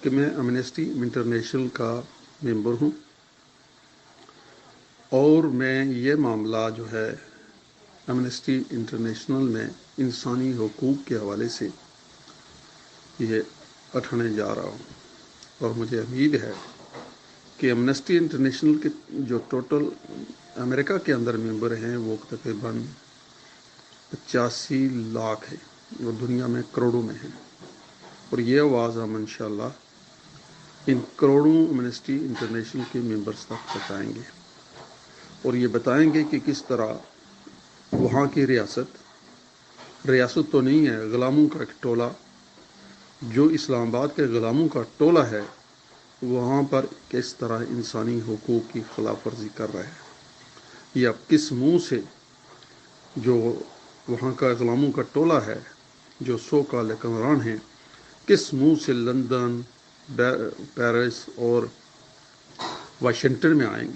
کہ میں امنسٹی انٹرنیشنل کا ممبر ہوں اور میں یہ معاملہ جو ہے امنسٹی انٹرنیشنل میں انسانی حقوق کے حوالے سے یہ اٹھانے جا رہا ہوں، اور مجھے امید ہے کہ امنسٹی انٹرنیشنل کے جو ٹوٹل امریکہ کے اندر ممبر ہیں وہ تقریباً 85 لاکھ ہے اور دنیا میں کروڑوں میں ہیں، اور یہ آواز ہم انشاءاللہ ان کروڑوں امنسٹی انٹرنیشنل کے ممبرس تک پہنچائیں گے اور یہ بتائیں گے کہ کس طرح وہاں کی ریاست تو نہیں ہے، غلاموں کا ایک ٹولہ جو اسلام آباد کے غلاموں کا ٹولہ ہے، وہاں پر کس طرح انسانی حقوق کی خلاف ورزی کر رہے ہیں، یا کس منہ سے جو وہاں کا غلاموں کا ٹولہ ہے جو 100 کال حکمران ہیں، کس منہ سے لندن، پیرس اور واشنگٹن میں آئیں گے۔